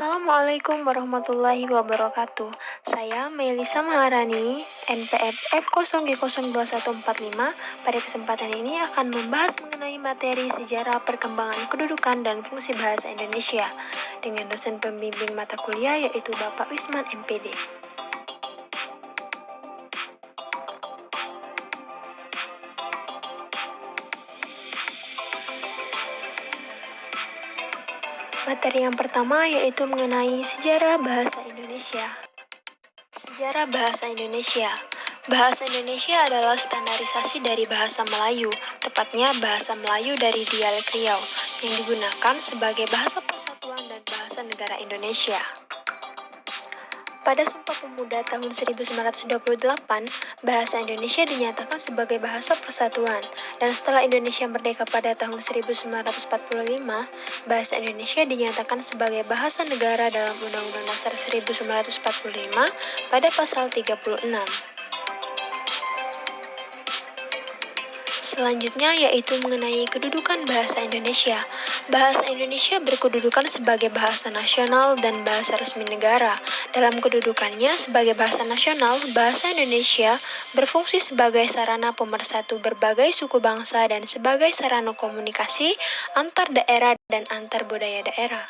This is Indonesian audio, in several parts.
Assalamualaikum warahmatullahi wabarakatuh. Saya Melisa Maharani, NPM F0G02145. Pada kesempatan ini akan membahas mengenai materi sejarah perkembangan kedudukan dan fungsi bahasa Indonesia dengan dosen pembimbing mata kuliah yaitu Bapak Wisman MPD. Materi yang pertama yaitu mengenai sejarah bahasa Indonesia. Sejarah bahasa Indonesia. Bahasa Indonesia adalah standarisasi dari bahasa Melayu, tepatnya bahasa Melayu dari dialek Riau, yang digunakan sebagai bahasa persatuan dan bahasa negara Indonesia. Pada Sumpah Pemuda tahun 1928, bahasa Indonesia dinyatakan sebagai bahasa persatuan, dan setelah Indonesia merdeka pada tahun 1945, bahasa Indonesia dinyatakan sebagai bahasa negara dalam Undang-Undang Dasar 1945 pada pasal 36. Selanjutnya yaitu mengenai kedudukan bahasa Indonesia. Bahasa Indonesia berkedudukan sebagai bahasa nasional dan bahasa resmi negara. Dalam kedudukannya sebagai bahasa nasional, bahasa Indonesia berfungsi sebagai sarana pemersatu berbagai suku bangsa dan sebagai sarana komunikasi antar daerah dan antar budaya daerah.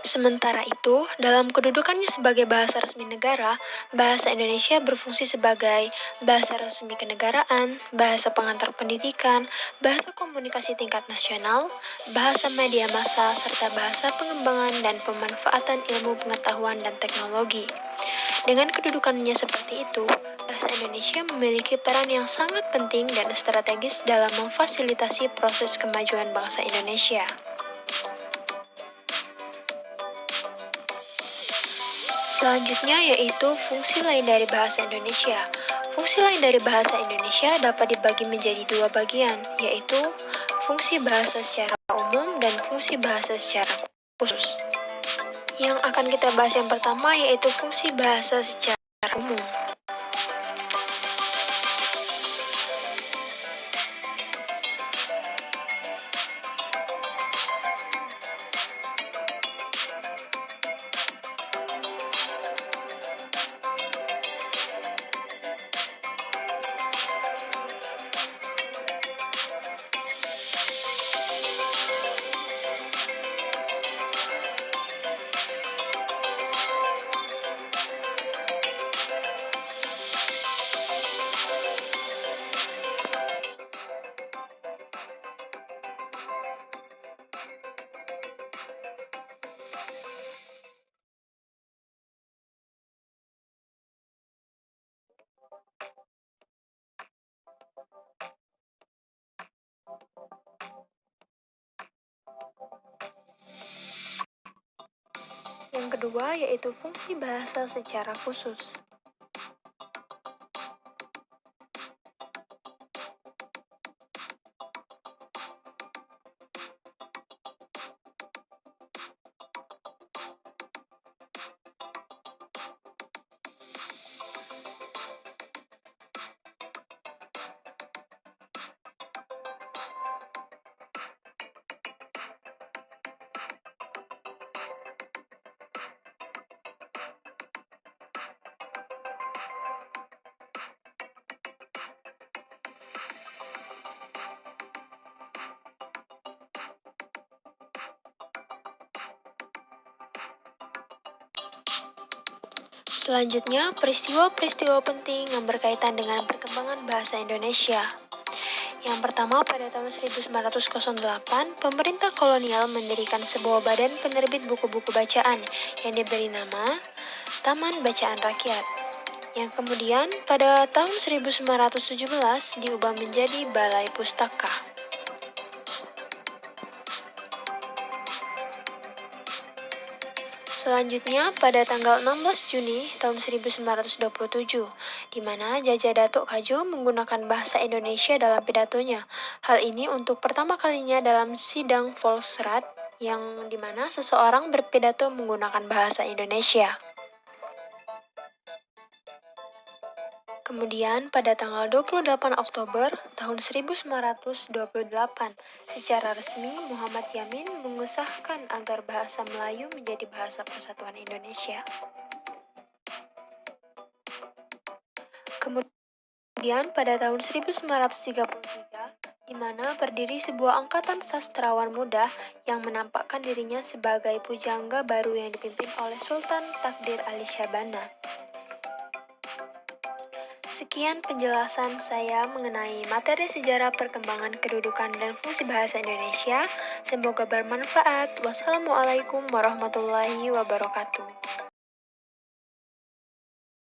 Sementara itu, dalam kedudukannya sebagai bahasa resmi negara, bahasa Indonesia berfungsi sebagai bahasa resmi kenegaraan, bahasa pengantar pendidikan, bahasa komunikasi tingkat nasional, bahasa media massa, serta bahasa pengembangan dan pemanfaatan ilmu pengetahuan dan teknologi. Dengan kedudukannya seperti itu, bahasa Indonesia memiliki peran yang sangat penting dan strategis dalam memfasilitasi proses kemajuan bangsa Indonesia. Selanjutnya yaitu fungsi lain dari bahasa Indonesia. Fungsi lain dari bahasa Indonesia dapat dibagi menjadi dua bagian, yaitu fungsi bahasa secara umum dan fungsi bahasa secara khusus. Yang akan kita bahas yang pertama yaitu fungsi bahasa secara umum. Yang kedua yaitu fungsi bahasa secara khusus. Selanjutnya, peristiwa-peristiwa penting yang berkaitan dengan perkembangan bahasa Indonesia. Yang pertama, pada tahun 1908, pemerintah kolonial mendirikan sebuah badan penerbit buku-buku bacaan yang diberi nama Taman Bacaan Rakyat, yang kemudian pada tahun 1917 diubah menjadi Balai Pustaka. Selanjutnya, pada tanggal 16 Juni tahun 1927, di mana Jajah Datuk Kadjo menggunakan bahasa Indonesia dalam pidatonya. Hal ini untuk pertama kalinya dalam sidang Volksraad, yang dimana seseorang berpidato menggunakan bahasa Indonesia. Kemudian pada tanggal 28 Oktober tahun 1928, secara resmi Muhammad Yamin mengesahkan agar bahasa Melayu menjadi bahasa persatuan Indonesia. Kemudian pada tahun 1933, di mana berdiri sebuah angkatan sastrawan muda yang menampakkan dirinya sebagai pujangga baru yang dipimpin oleh Sultan Takdir Ali Syabana. Sekian penjelasan saya mengenai materi sejarah perkembangan kedudukan dan fungsi bahasa Indonesia. Semoga bermanfaat. Wassalamualaikum warahmatullahi wabarakatuh.